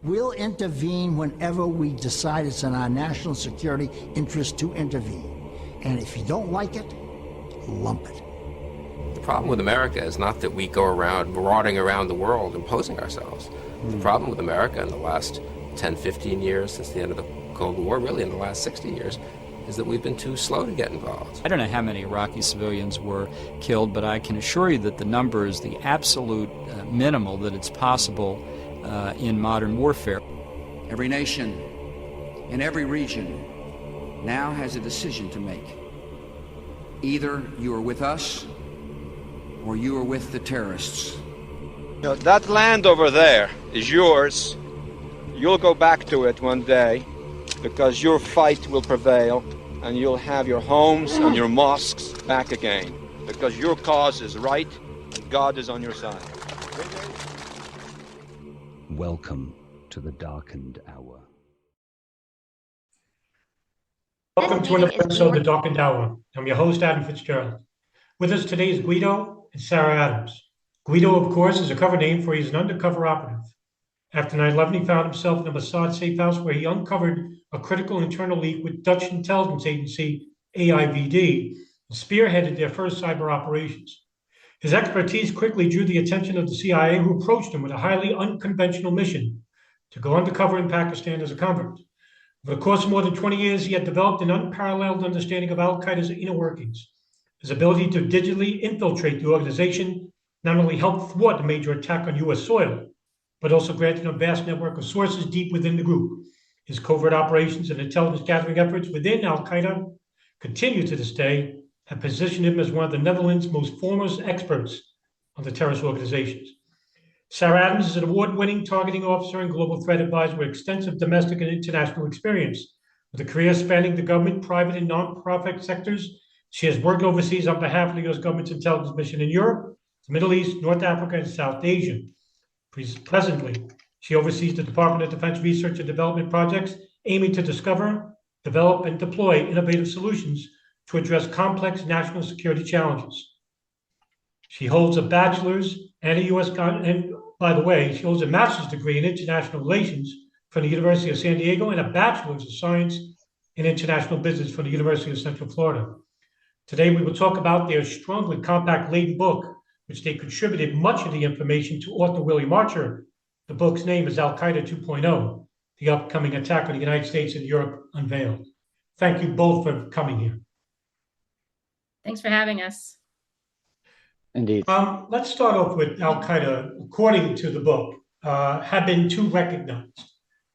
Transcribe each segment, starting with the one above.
We'll intervene whenever we decide it's in our national security interest to intervene. And if you don't like it, lump it. The problem with America is not that we go around marauding around the world imposing ourselves. The problem with America in the last 10, 15 years since the end of the Cold War, really in the last 60 years, is that we've been too slow to get involved. I don't know how many Iraqi civilians were killed, but I can assure you that the number is the absolute minimal that it's possible in modern warfare. Every nation in every region now has a decision to make. Either you are with us or you are with the terrorists. You know, that land over there is yours. You'll go back to it one day because your fight will prevail and you'll have your homes and your mosques back again because your cause is right and God is on your side. Welcome to the darkened hour. Welcome to another episode of The Darkened Hour. I'm your host, Adam Fitzgerald. With us today is Guido and Sarah Adams. Guido, of course, is a cover name for he's an undercover operative. After 9/11, he found himself in a Mossad safehouse where he uncovered a critical internal leak with Dutch intelligence agency AIVD and spearheaded their first cyber operations. His expertise quickly drew the attention of the CIA, who approached him with a highly unconventional mission to go undercover in Pakistan as a convert. Over the course of more than 20 years, he had developed an unparalleled understanding of Al-Qaeda's inner workings. His ability to digitally infiltrate the organization not only helped thwart a major attack on U.S. soil, but also granted him a vast network of sources deep within the group. His covert operations and intelligence gathering efforts within Al-Qaeda continue to this day, have positioned him as one of the Netherlands' most foremost experts on the terrorist organizations. Sarah Adams is an award-winning targeting officer and global threat advisor with extensive domestic and international experience. With a career spanning the government, private, and non-profit sectors, she has worked overseas on behalf of the U.S. government's intelligence mission in Europe, the Middle East, North Africa, and South Asia. Presently, she oversees the Department of Defense research and development projects aiming to discover, develop, and deploy innovative solutions to address complex national security challenges. She holds a bachelor's and she holds a master's degree in international relations from the University of San Diego and a bachelor's of science in international business from the University of Central Florida. Today, we will talk about their strongly compact-laden book, which they contributed much of the information to author William Archer. The book's name is Al-Qaeda 2.0, the upcoming attack on the United States and Europe unveiled. Thank you both for coming here. Thanks for having us. Indeed. Let's start off with Al-Qaeda, according to the book, had been too recognized,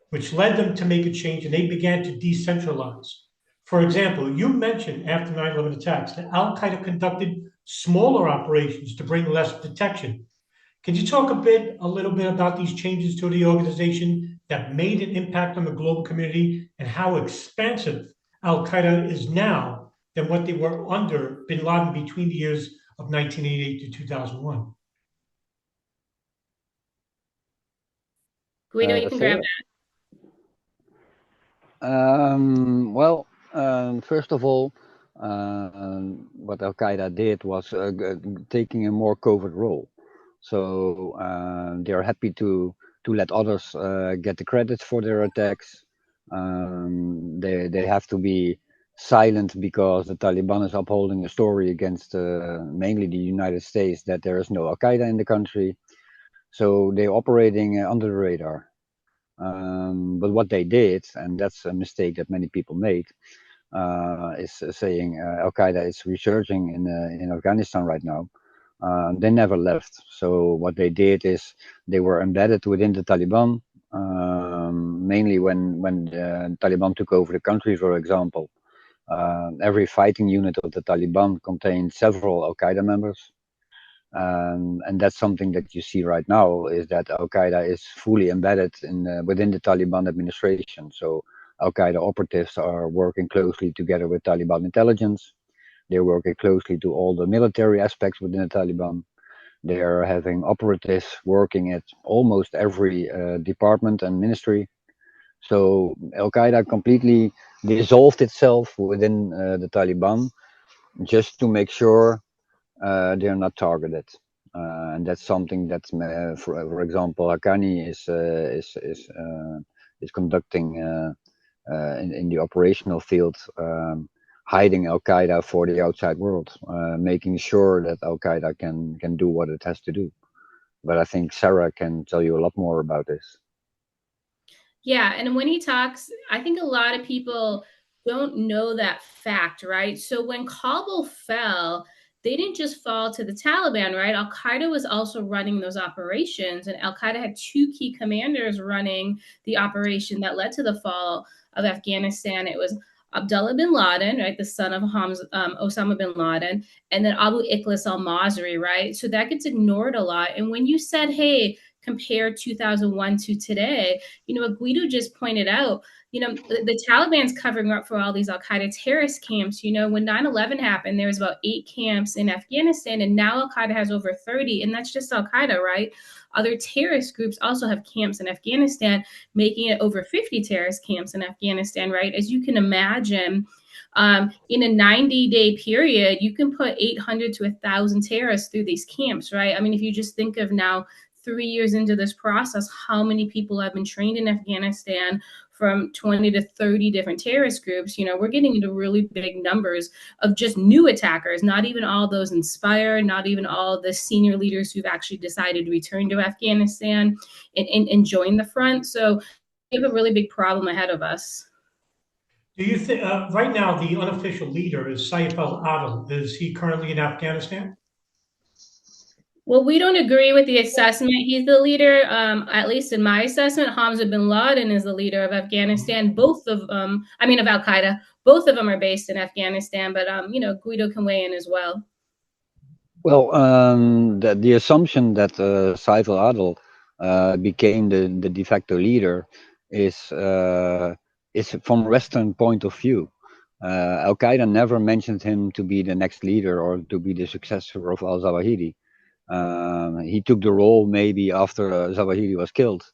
which led them to make a change, and they began to decentralize. For example, you mentioned after 9/11 attacks that Al-Qaeda conducted smaller operations to bring less detection. Could you talk a little bit about these changes to the organization that made an impact on the global community and how expansive Al-Qaeda is now than what they were under bin Laden between the years of 1988 to 2001? Guido, you can grab that. First of all, what Al-Qaeda did was taking a more covert role. So they're happy to let others get the credit for their attacks. They have to be silent because the Taliban is upholding a story against mainly the United States that there is no Al-Qaeda in the country. So they're operating under the radar. But what they did, and that's a mistake that many people made, is saying Al-Qaeda is resurging in Afghanistan right now. They never left. So what they did is they were embedded within the Taliban, mainly when the Taliban took over the country, for example. Every fighting unit of the Taliban contained several Al-Qaeda members. And that's something that you see right now, is that Al-Qaeda is fully embedded within the Taliban administration. So Al-Qaeda operatives are working closely together with Taliban intelligence. They're working closely to all the military aspects within the Taliban. They are having operatives working at almost every department and ministry. So Al-Qaeda completely dissolved itself within the Taliban just to make sure they're not targeted. and that's something that, for example, Haqqani is conducting in the operational field, hiding Al-Qaeda for the outside world, making sure that Al-Qaeda can do what it has to do. But I think Sarah can tell you a lot more about this. Yeah, and when he talks, I think a lot of people don't know that fact, right? So when Kabul fell, they didn't just fall to the Taliban, right? Al Qaeda was also running those operations, and Al Qaeda had two key commanders running the operation that led to the fall of Afghanistan. It was Abdullah bin Laden, right, the son of Osama bin Laden, and then Abu Ikhlas al-Masri, right? So that gets ignored a lot. And when you said, hey, compare 2001 to today, what Guido just pointed out, the Taliban's covering up for all these Al-Qaeda terrorist camps. When 9/11 happened, there was about 8 camps in Afghanistan, and now Al-Qaeda has over 30, and that's just Al-Qaeda, right? Other terrorist groups also have camps in Afghanistan, making it over 50 terrorist camps in Afghanistan, right? As you can imagine, in a 90-day period, you can put 800 to 1,000 terrorists through these camps, right? I mean, if you just think of now, 3 years into this process, how many people have been trained in Afghanistan from 20 to 30 different terrorist groups. We're getting into really big numbers of just new attackers, not even all those inspired, not even all the senior leaders who've actually decided to return to Afghanistan and join the front. So we have a really big problem ahead of us. Do you think right now the unofficial leader is Saif al-Adil? Is he currently in Afghanistan? Well, we don't agree with the assessment. He's the leader, at least in my assessment. Hamza bin Laden is the leader of Afghanistan. Both of of Al-Qaeda. Both of them are based in Afghanistan, but Guido can weigh in as well. Well, the assumption that Saif al-Adil became the de facto leader is from Western point of view. Al-Qaeda never mentioned him to be the next leader or to be the successor of al-Zawahiri. He took the role maybe after Zawahiri was killed,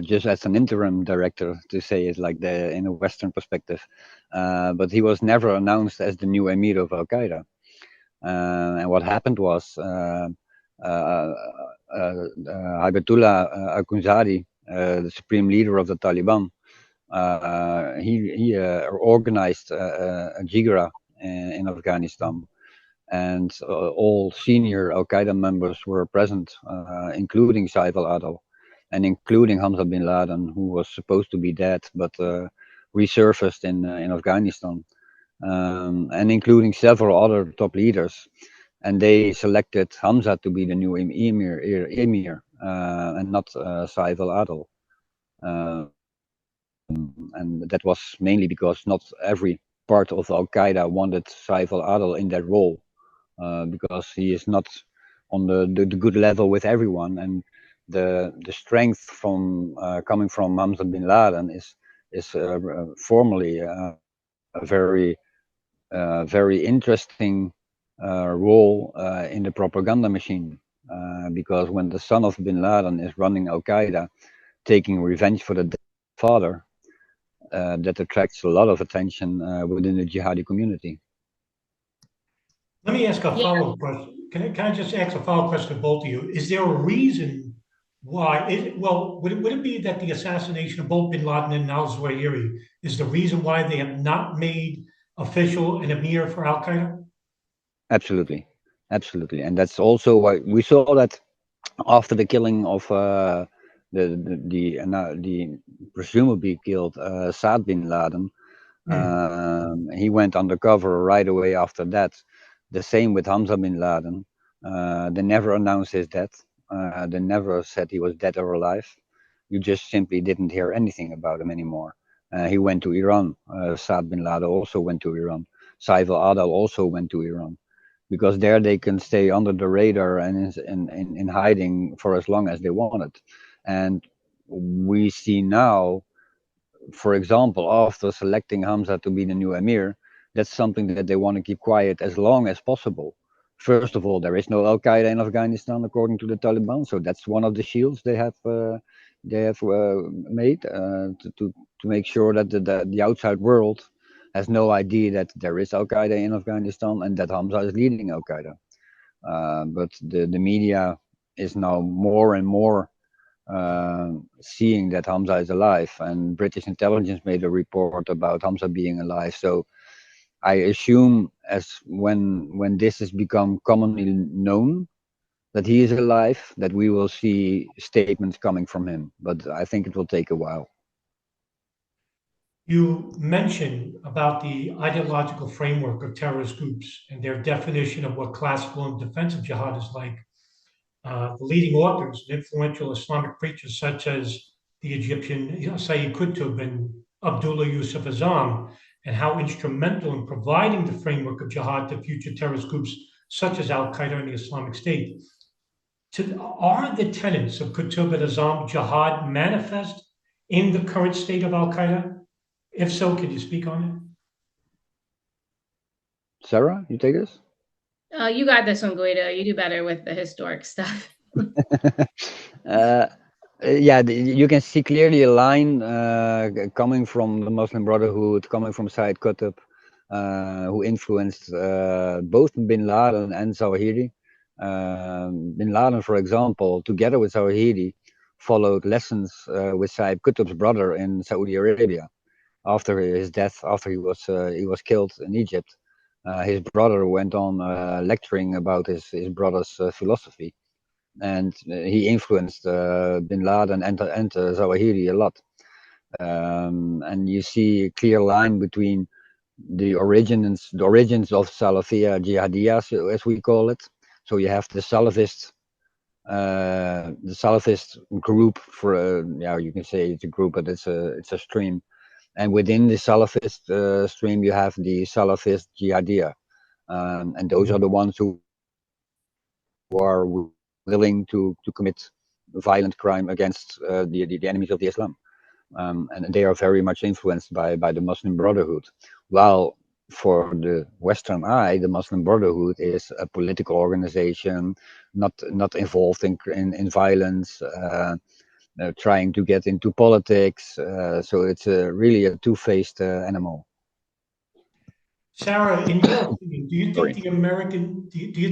just as an interim director, to say it like in a Western perspective. But he was never announced as the new emir of Al-Qaeda. And what happened was Hibatullah al-Kunzari, the supreme leader of the Taliban, he organized a jigra in Afghanistan. And all senior Al-Qaeda members were present, including Saif al-Adil and including Hamza bin Laden, who was supposed to be dead but resurfaced in Afghanistan, and including several other top leaders. And they selected Hamza to be the new emir and not Saif al-Adil. And that was mainly because not every part of Al-Qaeda wanted Saif al-Adil in that role. Because he is not on the good level with everyone, and the strength from coming from Hamza bin Laden is formally a very interesting role in the propaganda machine, because when the son of bin Laden is running Al-Qaeda, taking revenge for the father, that attracts a lot of attention within the jihadi community. Let me ask a follow-up question. Can I just ask a follow-up question to both of you? Is there a reason why? Would it be that the assassination of both bin Laden and al-Zawahiri is the reason why they have not made official an emir for Al-Qaeda? Absolutely, and that's also why we saw that after the killing of the presumably killed Saad bin Laden, he went undercover right away after that. The same with Hamza bin Laden. They never announced his death. They never said he was dead or alive. You just simply didn't hear anything about him anymore. He went to Iran. Saad bin Laden also went to Iran. Saif al-Adil also went to Iran, because there they can stay under the radar and in hiding for as long as they wanted. And we see now, for example, after selecting Hamza to be the new emir, that's something that they want to keep quiet as long as possible. First of all, there is no Al-Qaeda in Afghanistan according to the Taliban, so that's one of the shields they have made to make sure that the outside world has no idea that there is Al-Qaeda in Afghanistan and that Hamza is leading Al-Qaeda. But the media is now more and more seeing that Hamza is alive, and British intelligence made a report about Hamza being alive. So I assume as when this has become commonly known that he is alive, that we will see statements coming from him. But I think it will take a while. You mentioned about the ideological framework of terrorist groups and their definition of what classical and defensive jihad is like. The leading authors and influential Islamic preachers, such as the Egyptian Sayyid Qutb and Abdullah Yusuf Azam, and how instrumental in providing the framework of jihad to future terrorist groups such as Al-Qaeda and the Islamic State. Are the tenets of Qutb and Azam jihad manifest in the current state of Al-Qaeda? If so, could you speak on it? Sarah, you take this? You got this one, Guido. You do better with the historic stuff. Yeah, you can see clearly a line coming from the Muslim Brotherhood, coming from Sayyid Qutb, who influenced both Bin Laden and Zawahiri. Bin Laden, for example, together with Zawahiri, followed lessons with Sayyid Qutb's brother in Saudi Arabia. After his death, after he was killed in Egypt, his brother went on lecturing about his brother's philosophy, and he influenced Bin Laden and Zawahiri a lot. And you see a clear line between the origins of Salafia Jihadiyah, as we call it. So you have the Salafist group, for you can say it's a group, but it's a stream. And within the Salafist stream, you have the Salafist Jihadiyah, and those are the ones who are willing to commit violent crime against the enemies of the Islam, and they are very much influenced by the Muslim Brotherhood. While for the Western eye, the Muslim Brotherhood is a political organization, not involved in violence. Trying to get into politics, so it's really a two-faced animal. Sarah, in your opinion, do you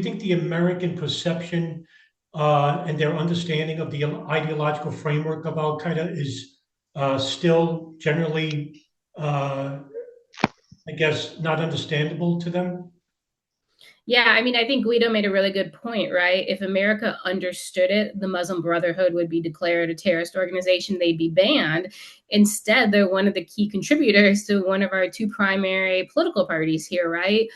think the American perception and their understanding of the ideological framework of Al-Qaeda is still generally, I guess, not understandable to them? Yeah, I mean, I think Guido made a really good point, right? If America understood it, the Muslim Brotherhood would be declared a terrorist organization. They'd be banned. Instead, they're one of the key contributors to one of our two primary political parties here, right?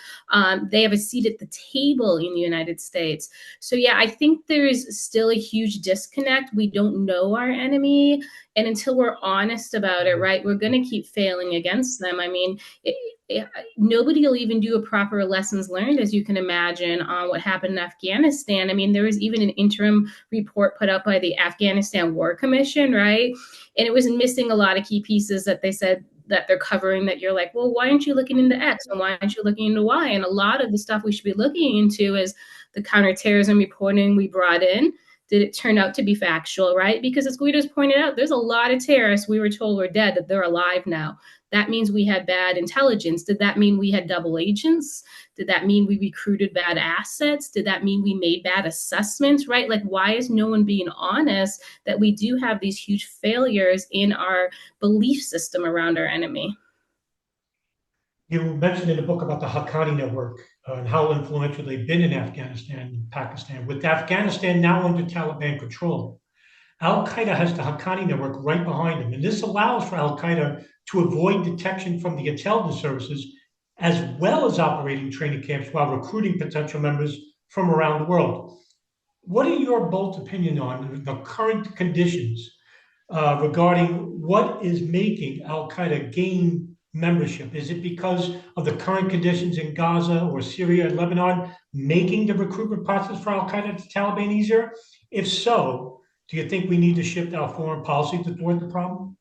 They have a seat at the table in the United States. So, yeah, I think there's still a huge disconnect. We don't know our enemy. And until we're honest about it, right, we're going to keep failing against them. I mean, nobody will even do a proper lessons learned, as you can imagine, on what happened in Afghanistan. I mean, there was even an interim report put out by the Afghanistan War Commission, right? And it was missing a lot of key pieces that they said that they're covering, that you're like, well, why aren't you looking into X and why aren't you looking into Y? And a lot of the stuff we should be looking into is the counterterrorism reporting we brought in. Did it turn out to be factual, right? Because as Guido's pointed out, there's a lot of terrorists we were told were dead, that they're alive now. That means we had bad intelligence. Did that mean we had double agents? Did that mean we recruited bad assets? Did that mean we made bad assessments, right? Like, why is no one being honest that we do have these huge failures in our belief system around our enemy? You mentioned in the book about the Haqqani network and how influential they've been in Afghanistan and Pakistan. With Afghanistan now under Taliban control, Al-Qaeda has the Haqqani network right behind them. And this allows for Al-Qaeda to avoid detection from the intelligence services, as well as operating training camps while recruiting potential members from around the world. What are your bold opinion on the current conditions regarding what is making Al-Qaeda gain membership? Is it because of the current conditions in Gaza or Syria and Lebanon making the recruitment process for Al-Qaeda to Taliban easier? If so, do you think we need to shift our foreign policy to thwart the problem?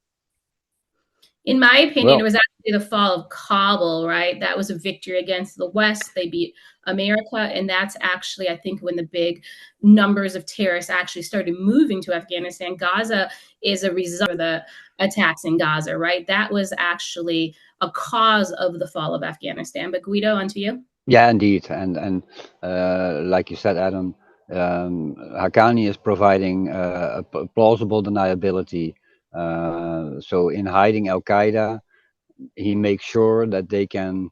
In my opinion, it was actually the fall of Kabul, right? That was a victory against the West. They beat America. And that's actually, I think, when the big numbers of terrorists actually started moving to Afghanistan. Gaza is a result of the attacks in Gaza, right? That was actually a cause of the fall of Afghanistan. But Guido, on to you. Yeah, indeed, and like you said, Adam, Haqqani is providing a plausible deniability. So in hiding Al Qaeda, he makes sure that they can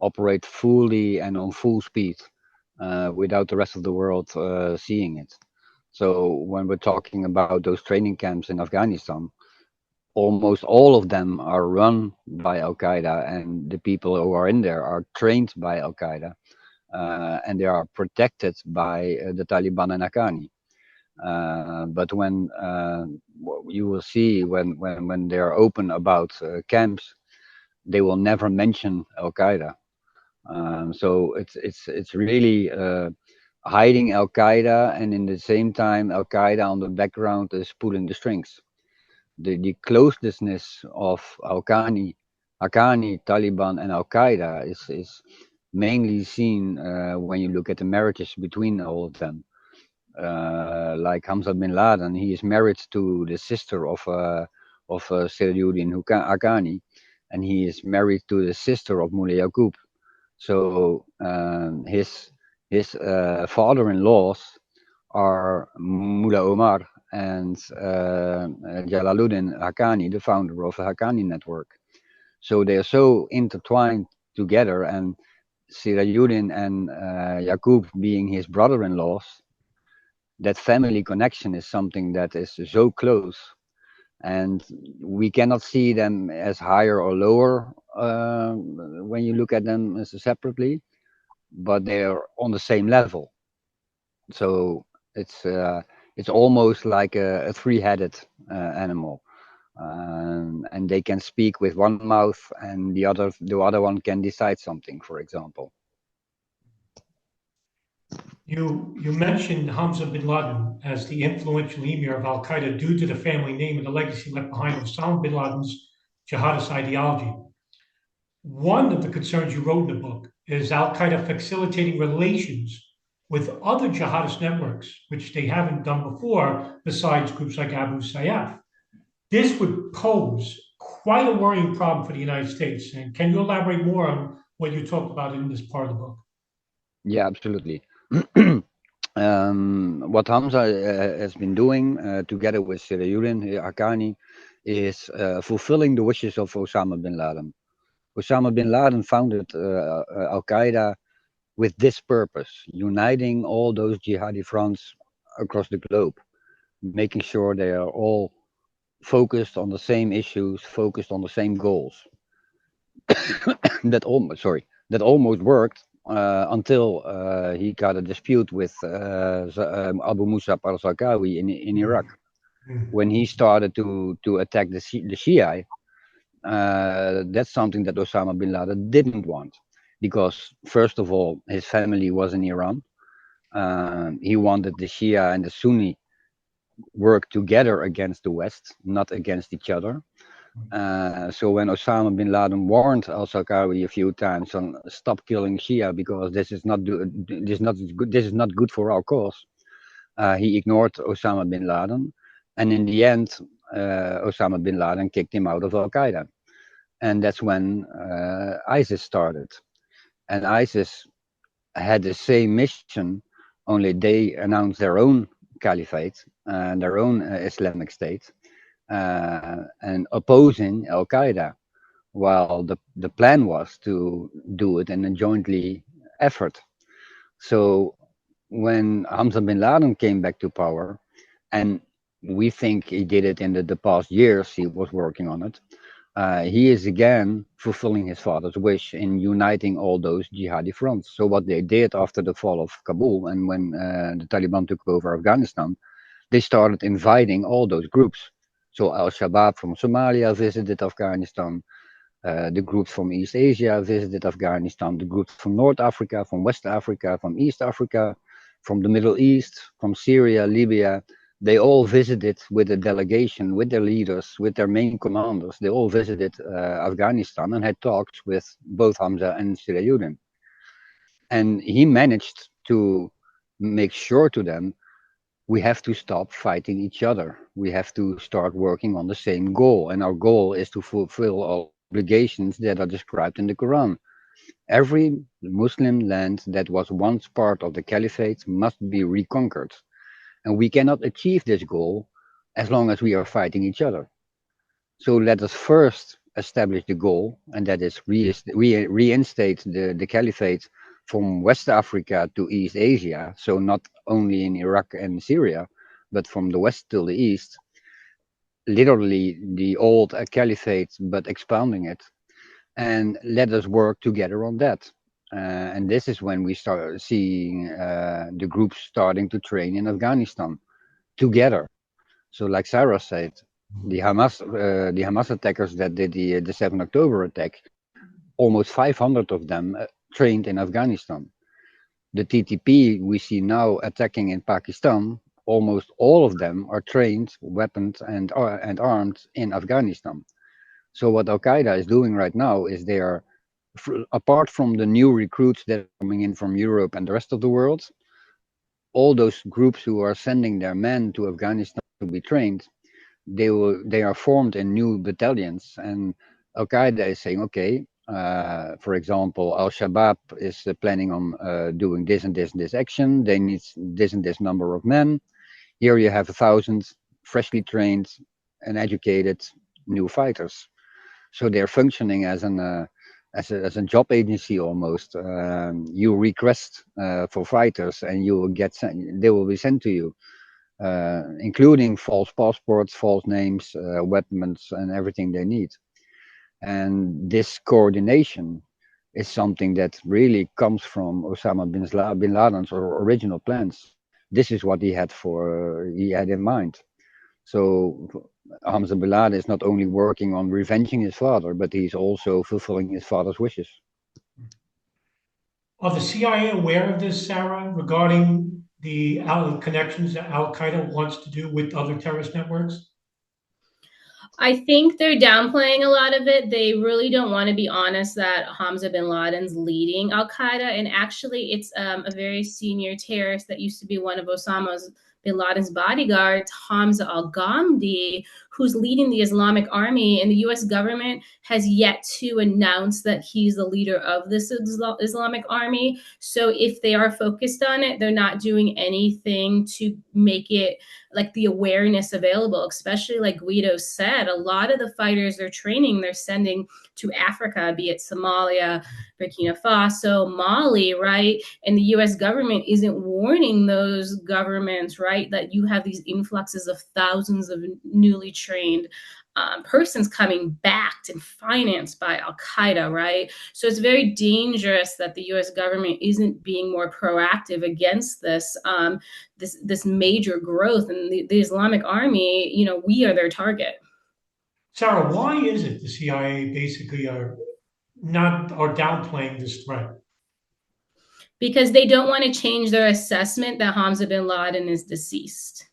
operate fully and on full speed without the rest of the world seeing it. So when we're talking about those training camps in Afghanistan, almost all of them are run by Al Qaeda, and the people who are in there are trained by Al Qaeda, and they are protected by the Taliban and Haqqani. But when you will see when they are open about camps, they will never mention Al Qaeda. So it's really hiding Al Qaeda, and in the same time, Al Qaeda on the background is pulling the strings. The closeness of Haqqani, Taliban, and Al Qaeda is mainly seen when you look at the marriages between all of them. Like Hamza bin Laden, he is married to the sister of Sirayuddin Haqqani, and he is married to the sister of Mullah Yaqub. So his father-in-laws are Mullah Omar and Jalaluddin Haqqani, the founder of the Haqqani network. So they are so intertwined together, and Sirayuddin and Yaqub being his brother-in-laws, that family connection is something that is so close, and we cannot see them as higher or lower when you look at them as separately, but they're on the same level. So it's almost like a three-headed animal, and they can speak with one mouth, and the other one can decide something, for example. You mentioned Hamza bin Laden as the influential emir of Al Qaeda due to the family name and the legacy left behind Osama bin Laden's jihadist ideology. One of the concerns you wrote in the book is Al Qaeda facilitating relations with other jihadist networks, which they haven't done before, besides groups like Abu Sayyaf. This would pose quite a worrying problem for the United States. And can you elaborate more on what you talked about in this part of the book? Yeah, absolutely. What Hamza has been doing together with Sirayuddin Haqqani is fulfilling the wishes of Osama bin Laden. Osama bin Laden founded Al Qaeda with this purpose, uniting all those jihadi fronts across the globe, making sure they are all focused on the same issues, focused on the same goals. That almost worked until he got a dispute with Abu Musab al-Zarqawi in Iraq. When he started to attack the Shia, that's something that Osama bin Laden didn't want, because first of all, his family was in Iran. He wanted the Shia and the Sunni work together against the West, not against each other. So when Osama bin Laden warned al-Zarqawi a few times on stop killing Shia because this is not good for our cause, he ignored Osama bin Laden, and in the end, Osama bin Laden kicked him out of Al Qaeda, and that's when ISIS started. And ISIS had the same mission, only they announced their own caliphate and their own Islamic state. And opposing Al Qaeda, while the plan was to do it in a jointly effort. So when Hamza bin Laden came back to power, and we think he did it in the past years, he was working on it. He is again fulfilling his father's wish in uniting all those jihadi fronts. So what they did after the fall of Kabul and when the Taliban took over Afghanistan, they started inviting all those groups. So Al-Shabaab from Somalia visited Afghanistan. The groups from East Asia visited Afghanistan. The groups from North Africa, from West Africa, from East Africa, from the Middle East, from Syria, Libya. They all visited with a delegation, with their leaders, with their main commanders. They all visited Afghanistan and had talks with both Hamza and Sirayuddin. And he managed to make sure to them, we have to stop fighting each other. We have to start working on the same goal. And our goal is to fulfill our obligations that are described in the Quran. Every Muslim land that was once part of the caliphate must be reconquered. And we cannot achieve this goal as long as we are fighting each other. So let us first establish the goal, and that is reinstate the caliphate from West Africa to East Asia. So not only in Iraq and Syria, but from the west till the east, literally the old caliphate, but expanding it. And let us work together on that. And this is when we start seeing the groups starting to train in Afghanistan together. So, like Sarah said, the Hamas attackers that did the 7 October attack, almost 500 of them trained in Afghanistan. The TTP we see now attacking in Pakistan, almost all of them are trained, weaponed, and armed in Afghanistan. So what Al-Qaeda is doing right now is they are, apart from the new recruits that are coming in from Europe and the rest of the world, all those groups who are sending their men to Afghanistan to be trained, they are formed in new battalions, and Al Qaeda is saying, okay, for example, Al Shabaab is planning on doing this and this and this action. They need this and this number of men. Here you have 1,000 freshly trained and educated new fighters. So they're functioning as a job agency almost. You request for fighters, and you will get they will be sent to you. Including false passports, false names, weapons, and everything they need. And this coordination is something that really comes from Osama bin Laden's original plans. This is what he had in mind. So Hamza bin Laden is not only working on revenging his father, but he's also fulfilling his father's wishes. Are the CIA aware of this, Sarah, regarding the connections that Al-Qaeda wants to do with other terrorist networks? I think they're downplaying a lot of it. They really don't want to be honest that Hamza bin Laden's leading Al-Qaeda. And actually, it's a very senior terrorist that used to be one of Osama bin Laden's bodyguards, Hamza al-Ghamdi, who's leading the Islamic Army. And the U.S. government has yet to announce that he's the leader of this Islamic Army. So if they are focused on it, they're not doing anything to make it like the awareness available, especially like Guido said, a lot of the fighters they're training, they're sending to Africa, be it Somalia, Burkina Faso, Mali, right? And the US government isn't warning those governments, right, that you have these influxes of thousands of newly trained persons coming backed and financed by Al-Qaeda, right? So it's very dangerous that the U.S. government isn't being more proactive against this this major growth in the Islamic Army. You know, we are their target. Sarah, why is it the CIA basically are downplaying this threat? Because they don't want to change their assessment that Hamza bin Laden is deceased.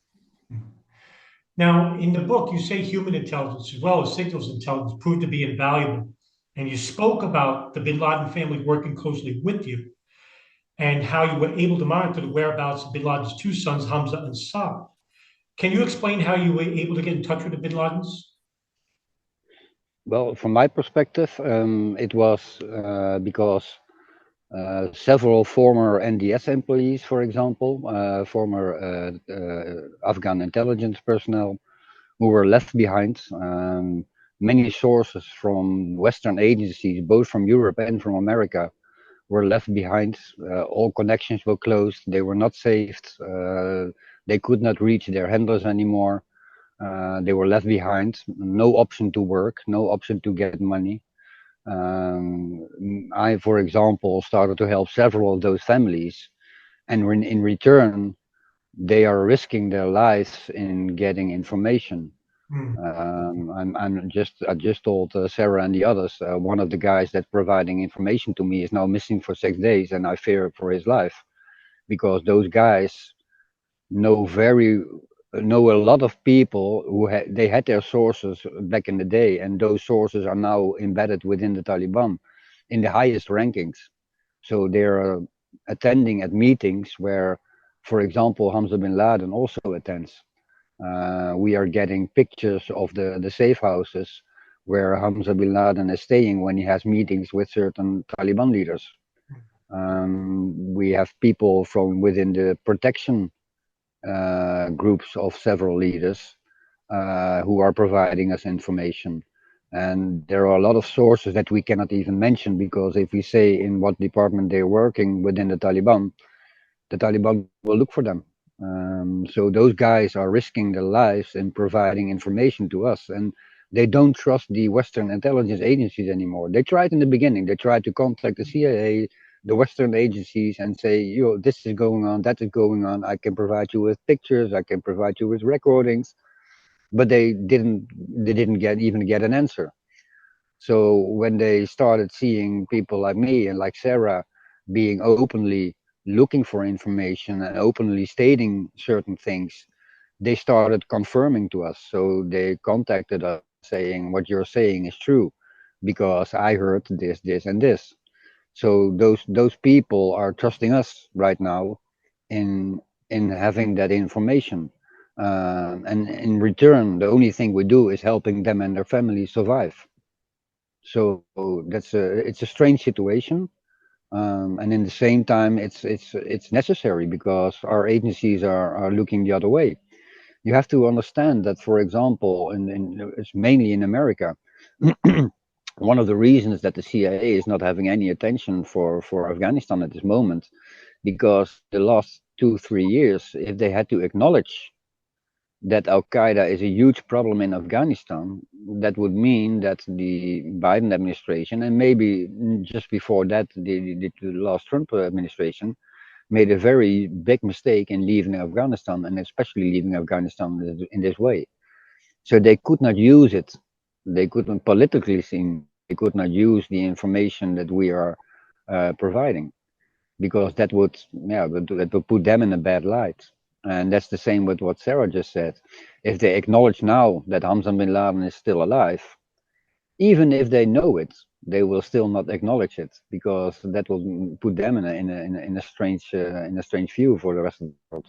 Now, in the book, you say human intelligence as well as signals intelligence proved to be invaluable. And you spoke about the bin Laden family working closely with you and how you were able to monitor the whereabouts of bin Laden's two sons, Hamza and Saad. Can you explain how you were able to get in touch with the bin Ladens? Well, from my perspective, it was because several former NDS employees, for example, former Afghan intelligence personnel who were left behind. Many sources from Western agencies, both from Europe and from America, were left behind. All connections were closed. They were not saved. They could not reach their handlers anymore. They were left behind. No option to work, no option to get money. I, for example, started to help several of those families, and in return, they are risking their lives in getting information. I just told Sarah and the others, one of the guys that's providing information to me is now missing for 6 days, and I fear for his life, because those guys know a lot of people who they had their sources back in the day, and those sources are now embedded within the Taliban in the highest rankings. So they're attending at meetings where, for example, Hamza bin Laden also attends. We are getting pictures of the safe houses where Hamza bin Laden is staying when he has meetings with certain Taliban leaders. We have people from within the protection groups of several leaders who are providing us information. And there are a lot of sources that we cannot even mention, because if we say in what department they're working within the Taliban will look for them. So those guys are risking their lives in providing information to us, and they don't trust the Western intelligence agencies anymore. They tried in the beginning. They tried to contact the CIA, the Western agencies, and say, this is going on, that is going on. I can provide you with pictures. I can provide you with recordings. But they didn't even get an answer. So when they started seeing people like me and like Sarah being openly looking for information and openly stating certain things, they started confirming to us. So they contacted us saying, what you're saying is true, because I heard this, this, and this. So those people are trusting us right now in having that information. And in return, the only thing we do is helping them and their families survive. So it's a strange situation, and in the same time, it's necessary, because our agencies are looking the other way. You have to understand that, for example, it's mainly in America. One of the reasons that the CIA is not having any attention for Afghanistan at this moment, because the last 2-3 years, if they had to acknowledge that Al-Qaeda is a huge problem in Afghanistan, that would mean that the Biden administration, and maybe just before that, the last Trump administration, made a very big mistake in leaving Afghanistan, and especially leaving Afghanistan in this way. So they could not use it. They couldn't politically seen. They could not use the information that we are providing, because that would put them in a bad light. And that's the same with what Sarah just said. If they acknowledge now that Hamza bin Laden is still alive, even if they know it, they will still not acknowledge it, because that will put them in a strange view for the rest of the world,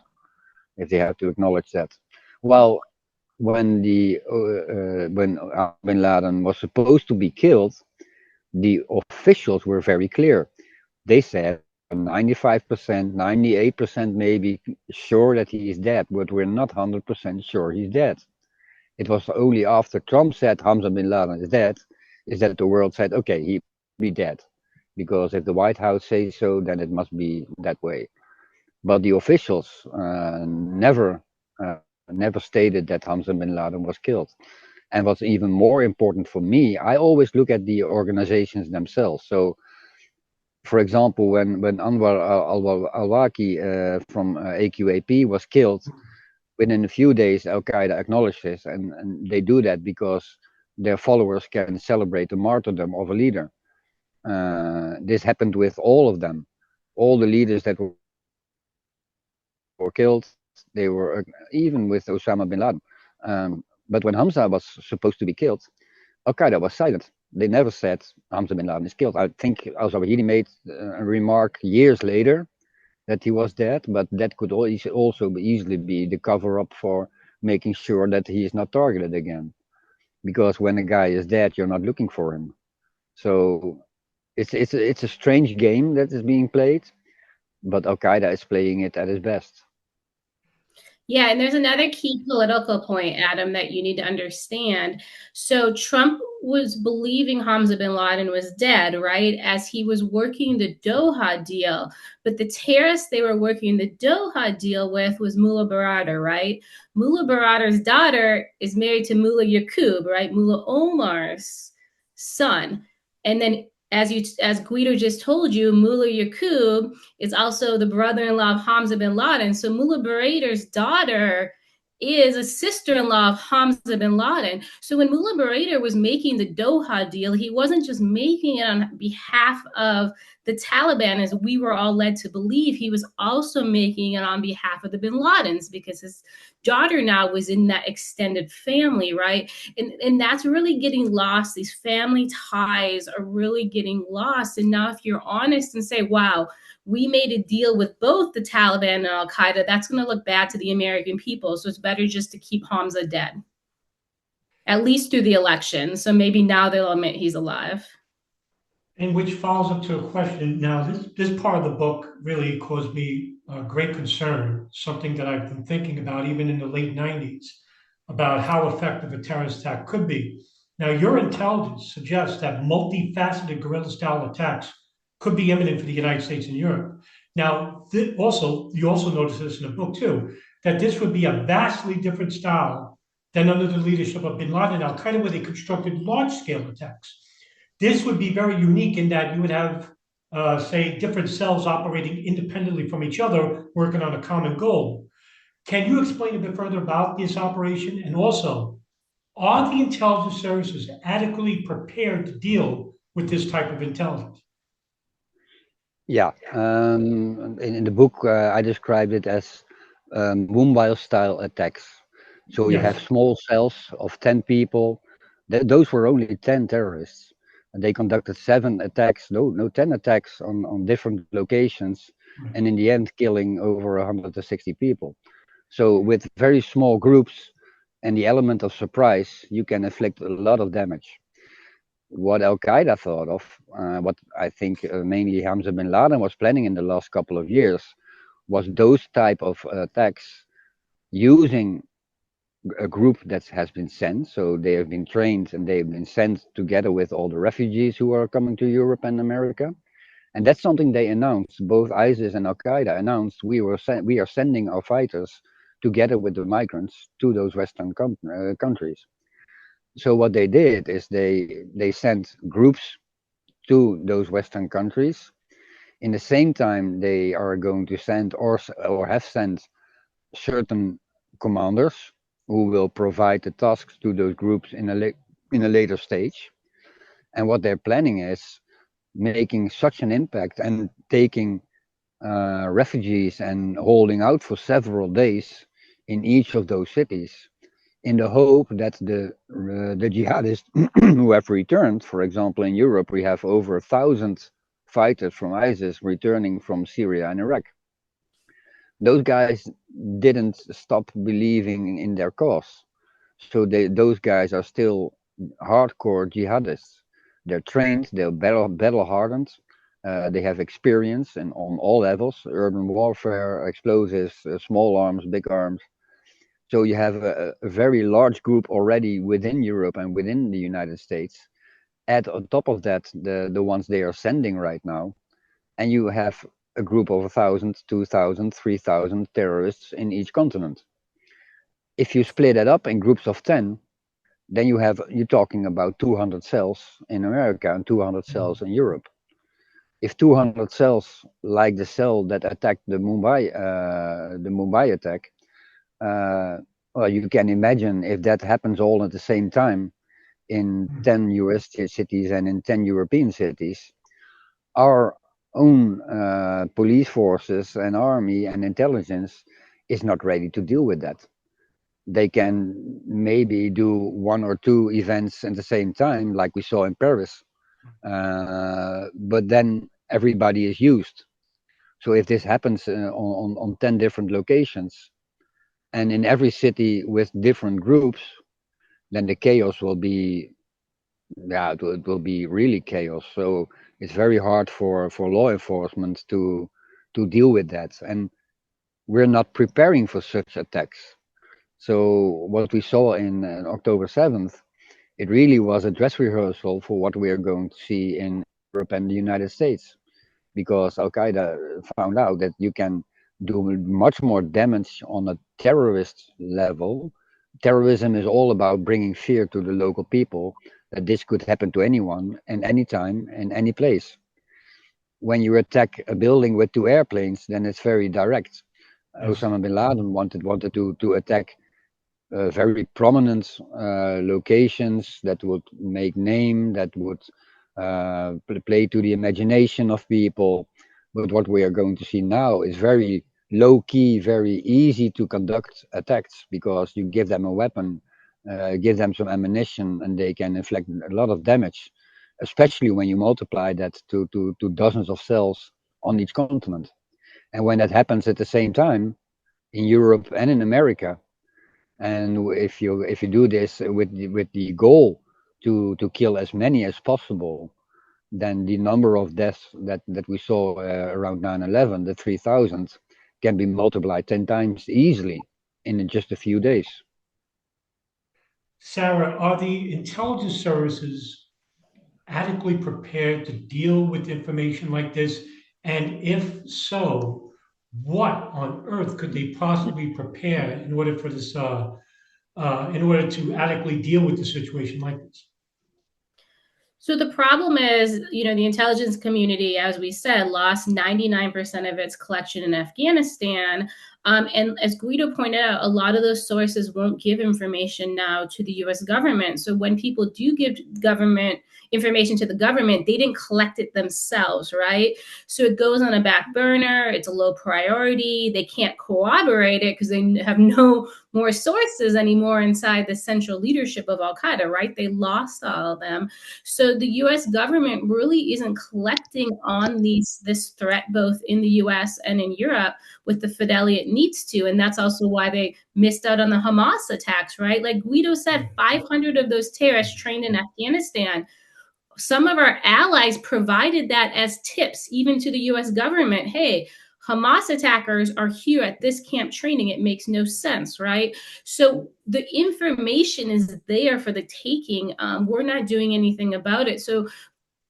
if they have to acknowledge that. Well, when when bin Laden was supposed to be killed, the officials were very clear. They said 95%, 98% maybe sure that he is dead, but we're not 100% sure he's dead. It was only after Trump said Hamza bin Laden is dead, is that the world said, okay, he be dead. Because if the White House says so, then it must be that way. But the officials never stated that Hamza bin Laden was killed. And what's even more important for me, I always look at the organizations themselves. So, for example, when Anwar al-Awlaki from AQAP was killed, within a few days, Al-Qaeda acknowledged this, and they do that because their followers can celebrate the martyrdom of a leader. This happened with all of them. All the leaders that were killed, they were even with Osama bin Laden. But when Hamza was supposed to be killed, Al-Qaeda was silent. They never said Hamza bin Laden is killed. I think Al-Zawahiri made a remark years later that he was dead, but that could also easily be the cover-up for making sure that he is not targeted again. Because when a guy is dead, you're not looking for him. So it's a strange game that is being played, but Al-Qaeda is playing it at its best. Yeah, and there's another key political point, Adam, that you need to understand. So Trump was believing Hamza bin Laden was dead, right, as he was working the Doha deal. But the terrorist they were working the Doha deal with was Mullah Baradar, right? Mullah Baradar's daughter is married to Mullah Yaqub, right, Mullah Omar's son. And then as Guido just told you, Mullah Yaqub is also the brother-in-law of Hamza bin Laden. So Mullah Baradar's daughter is a sister-in-law of Hamza bin Laden. So when Mullah Baradar was making the Doha deal, he wasn't just making it on behalf of the Taliban, as we were all led to believe. He was also making it on behalf of the bin Ladens, because his daughter now was in that extended family, right? And that's really getting lost. These family ties are really getting lost. And now if you're honest and say, wow, we made a deal with both the Taliban and Al-Qaeda, that's going to look bad to the American people. So it's better just to keep Hamza dead. at least through the election. So maybe now they'll admit he's alive. And which follows up to a question. Now, this part of the book really caused me great concern, something that I've been thinking about even in the late 90s, about how effective a terrorist attack could be. Now, your intelligence suggests that multifaceted guerrilla-style attacks could be imminent for the United States and Europe. Now, you also notice this in the book too, that this would be a vastly different style than under the leadership of bin Laden and Al-Qaeda, where they constructed large-scale attacks. This would be very unique in that you would have, say, different cells operating independently from each other, working on a common goal. Can you explain a bit further about this operation? And also, are the intelligence services adequately prepared to deal with this type of intelligence? Yeah, in the book, I described it as Mumbai-style attacks. So you have small cells of 10 people. Those were only 10 terrorists. And they conducted 7 attacks, 10 attacks on different locations. And in the end, killing over 160 people. So with very small groups and the element of surprise, you can inflict a lot of damage. What Al-Qaeda thought of, what I think mainly Hamza bin Laden was planning in the last couple of years, was those type of attacks using a group that has been sent. So they have been trained and they've been sent together with all the refugees who are coming to Europe and America. And that's something they announced. Both ISIS and Al-Qaeda announced we are sending our fighters together with the migrants to those Western countries. So what they did is they sent groups to those Western countries. In the same time, they are going to send or have sent certain commanders who will provide the tasks to those groups in a later stage. And what they're planning is making such an impact and taking refugees and holding out for several days in each of those cities, in the hope that the jihadists who have returned, for example, in Europe, we have over 1,000 fighters from ISIS returning from Syria and Iraq. Those guys didn't stop believing in their cause. So those guys are still hardcore jihadists. They're trained, they're battle hardened, they have experience on all levels, urban warfare, explosives, small arms, big arms. So you have a very large group already within Europe and within the United States. Add on top of that the ones they are sending right now, and you have a group of 1,000, 2,000, 3,000 terrorists in each continent. If you split it up in groups of 10, then you're talking about 200 cells in America and 200 cells in Europe. If 200 cells, like the cell that attacked the Mumbai attack, well, you can imagine if that happens all at the same time in 10 US cities and in 10 European cities, our own police forces and army and intelligence is not ready to deal with that. They can maybe do 1 or 2 events at the same time, like we saw in Paris. But then everybody is used. So if this happens on 10 different locations, and in every city with different groups, then the chaos will be, it will be really chaos. So it's very hard for law enforcement to deal with that. And we're not preparing for such attacks. So what we saw in October 7th, it really was a dress rehearsal for what we are going to see in Europe and the United States, because Al-Qaeda found out that you can do much more damage on a terrorist level. Terrorism is all about bringing fear to the local people that this could happen to anyone and anytime and any place. When you attack a building with 2 airplanes, then it's very direct. Osama bin Laden wanted to attack very prominent locations that would make name, that would play to the imagination of people. But what we are going to see now is very low-key, very easy to conduct attacks, because you give them a weapon, give them some ammunition, and they can inflict a lot of damage, especially when you multiply that to dozens of cells on each continent. And when that happens at the same time in Europe and in America, And if you do this with the goal to kill as many as possible, then the number of deaths that we saw around 9/11, the 3,000, can be multiplied 10 times easily in just a few days. Sarah, are the intelligence services adequately prepared to deal with information like this? And if so, what on earth could they possibly prepare in order for this, in order to adequately deal with the situation like this? So the problem is, the intelligence community, as we said, lost 99% of its collection in Afghanistan. And as Guido pointed out, a lot of those sources won't give information now to the US government. So when people do give government information to the government, they didn't collect it themselves, right? So it goes on a back burner, it's a low priority, they can't corroborate it because they have no more sources anymore inside the central leadership of Al-Qaeda, right? They lost all of them. So the US government really isn't collecting on this threat both in the US and in Europe with the fidelity it needs to. And that's also why they missed out on the Hamas attacks, right? Like Guido said, 500 of those terrorists trained in Afghanistan. Some of our allies provided that as tips, even to the US government. Hey, Hamas attackers are here at this camp training. It makes no sense, right? So the information is there for the taking. We're not doing anything about it. So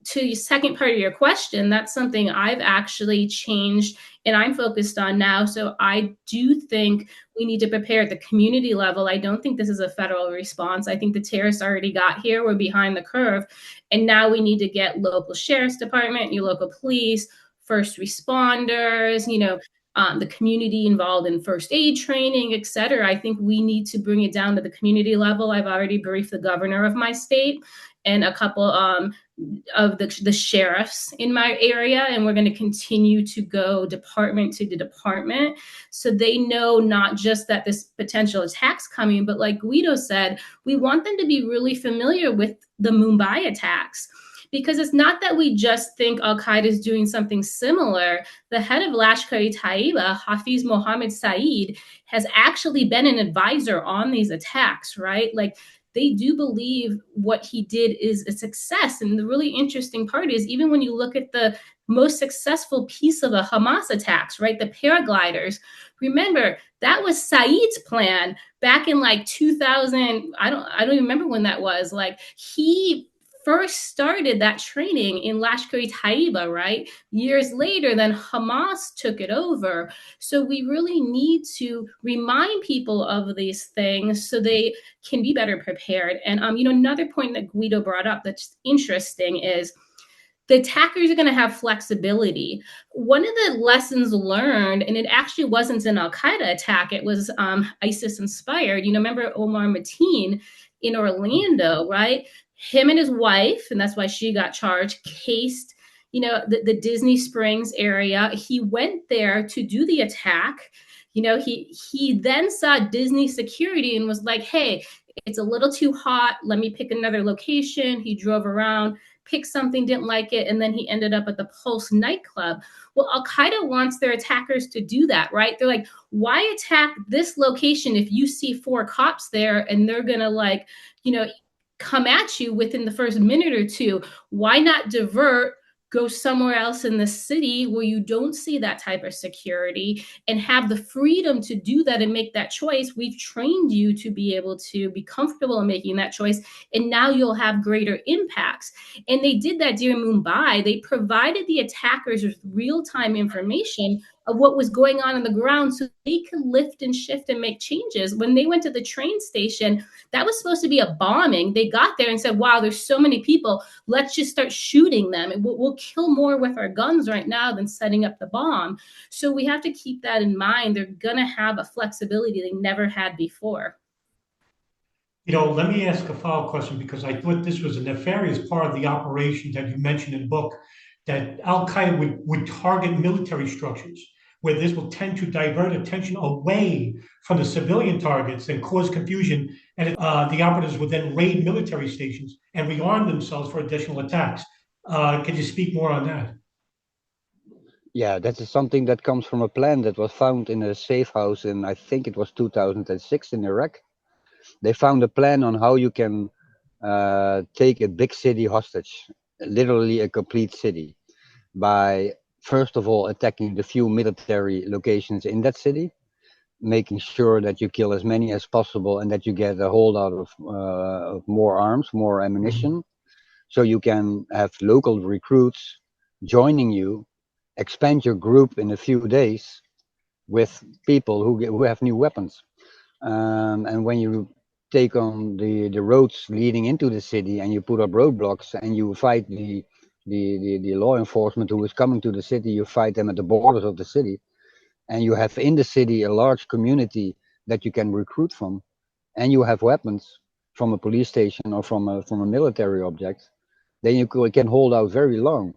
to the second part of your question, that's something I've actually changed and I'm focused on now. So I do think we need to prepare at the community level. I don't think this is a federal response. I think the terrorists already got here. We're behind the curve. And now we need to get local sheriff's department, your local police, first responders, the community involved in first aid training, et cetera. I think we need to bring it down to the community level. I've already briefed the governor of my state and a couple of the sheriffs in my area, and we're going to continue to go department to the department so they know not just that this potential attack's coming, but like Guido said, we want them to be really familiar with the Mumbai attacks. Because it's not that we just think Al-Qaeda is doing something similar. The head of Lashkar-e-Taiba, Hafiz Mohammed Saeed, has actually been an advisor on these attacks, right? Like, they do believe what he did is a success. And the really interesting part is, even when you look at the most successful piece of the Hamas attacks, right, the paragliders, remember, that was Saeed's plan back in like 2000. I don't even remember when that was. Like, he first started that training in Lashkar-e-Taiba, right? Years later, then Hamas took it over. So we really need to remind people of these things so they can be better prepared. And, another point that Guido brought up that's interesting is the attackers are going to have flexibility. One of the lessons learned, and it actually wasn't an Al-Qaeda attack, it was ISIS inspired. Remember Omar Mateen in Orlando, right? Him and his wife, and that's why she got charged, cased, the Disney Springs area. He went there to do the attack. He then saw Disney security and was like, hey, it's a little too hot. Let me pick another location. He drove around, picked something, didn't like it, and then he ended up at the Pulse nightclub. Well, Al-Qaeda wants their attackers to do that, right? They're like, why attack this location if you see 4 cops there and they're going to come at you within the first minute or two? Why not divert, go somewhere else in the city where you don't see that type of security and have the freedom to do that and make that choice? We've trained you to be able to be comfortable in making that choice, and now you'll have greater impacts. And they did that during Mumbai. They provided the attackers with real-time information of what was going on the ground so they could lift and shift and make changes. When they went to the train station, that was supposed to be a bombing. They got there and said, wow, there's so many people. Let's just start shooting them. And we'll kill more with our guns right now than setting up the bomb. So we have to keep that in mind. They're going to have a flexibility they never had before. Let me ask a follow-up question, because I thought this was a nefarious part of the operation that you mentioned in the book, that Al-Qaeda would target military structures, where this will tend to divert attention away from the civilian targets and cause confusion. And the operatives would then raid military stations and rearm themselves for additional attacks. Could you speak more on that? Yeah, that is something that comes from a plan that was found in a safe house in, I think it was 2006 in Iraq. They found a plan on how you can take a big city hostage, literally a complete city, by first of all attacking the few military locations in that city, making sure that you kill as many as possible and that you get a whole lot of more arms, more ammunition, so you can have local recruits joining you, expand your group in a few days with people who have new weapons. And when you take on the roads leading into the city and you put up roadblocks and you fight the law enforcement who is coming to the city, you fight them at the borders of the city, and you have in the city a large community that you can recruit from, and you have weapons from a police station or from a military object, then you can hold out very long.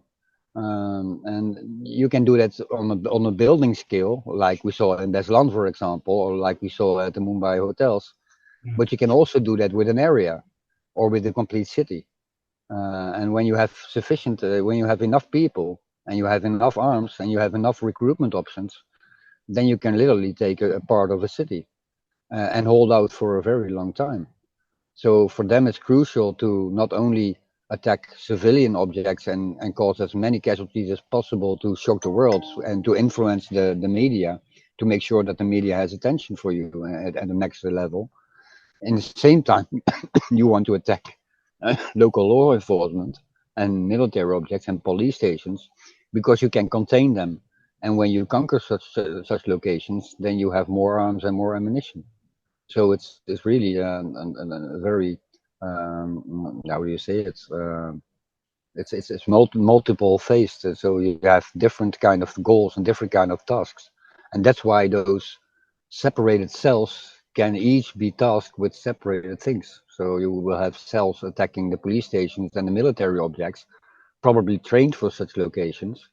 And you can do that on a building scale, like we saw in Beslan, for example, or like we saw at the Mumbai hotels. But you can also do that with an area or with a complete city. And when you have when you have enough people and you have enough arms and you have enough recruitment options, then you can literally take a part of a city and hold out for a very long time. So for them, it's crucial to not only attack civilian objects and cause as many casualties as possible to shock the world and to influence the media, to make sure that the media has attention for you at the next level. In the same time, you want to attack local law enforcement and military objects and police stations because you can contain them. And when you conquer such locations, then you have more arms and more ammunition. So it's really a very how do you say it? It's multiple faced. So you have different kind of goals and different kind of tasks, and that's why those separated cells can each be tasked with separated things. So you will have cells attacking the police stations and the military objects, probably trained for such locations,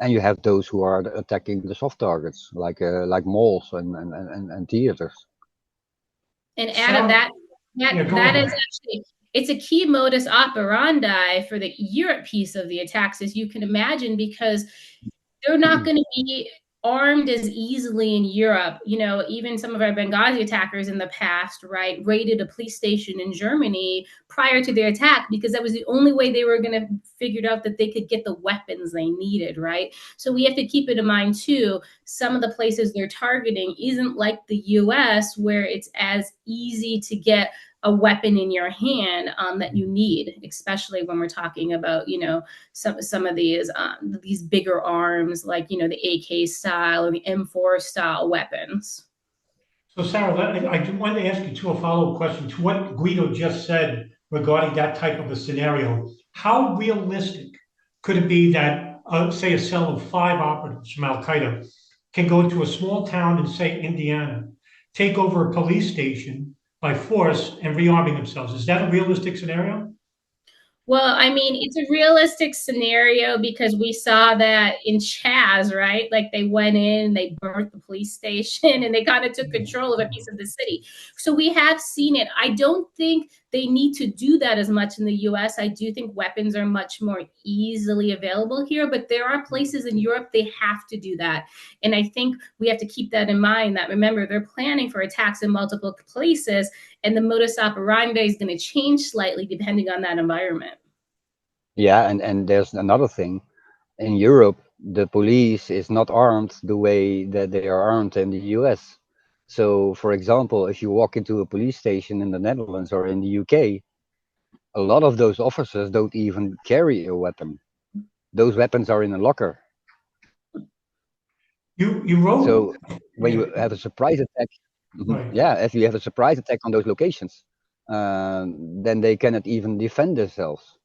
and you have those who are attacking the soft targets, like malls and theaters. And Adam, that is actually, it's a key modus operandi for the Europe piece of the attacks, as you can imagine, because they're not going to be armed as easily in Europe. You know, even some of our Benghazi attackers in the past, right, raided a police station in Germany prior to their attack because that was the only way they were going to figure out that they could get the weapons they needed, right? So we have to keep it in mind too, some of the places they're targeting isn't like the US where it's as easy to get a weapon in your hand that you need, especially when we're talking about, you know, some of these bigger arms, like, you know, the AK style or the M4 style weapons. So Sarah, I wanted to ask you too a follow-up question to what Guido just said regarding that type of a scenario. How realistic could it be that, say, a cell of 5 operatives from Al-Qaeda can go to a small town in, say, Indiana, take over a police station by force and rearming themselves? Is that a realistic scenario? Well, I mean, it's a realistic scenario because we saw that in Chaz, right? Like they went in, they burnt the police station, and they kind of took control of a piece of the city. So we have seen it. I don't think they need to do that as much in the US. I do think weapons are much more easily available here, but there are places in Europe they have to do that. And I think we have to keep that in mind, that remember, they're planning for attacks in multiple places, and the modus operandi is going to change slightly depending on that environment. Yeah, and there's another thing. In Europe, the police is not armed the way that they are armed in the US. So, for example, if you walk into a police station in the Netherlands or in the UK, a lot of those officers don't even carry a weapon. Those weapons are in a locker. You wrote. So when you have a surprise attack, right. Yeah, if you have a surprise attack on those locations, then they cannot even defend themselves.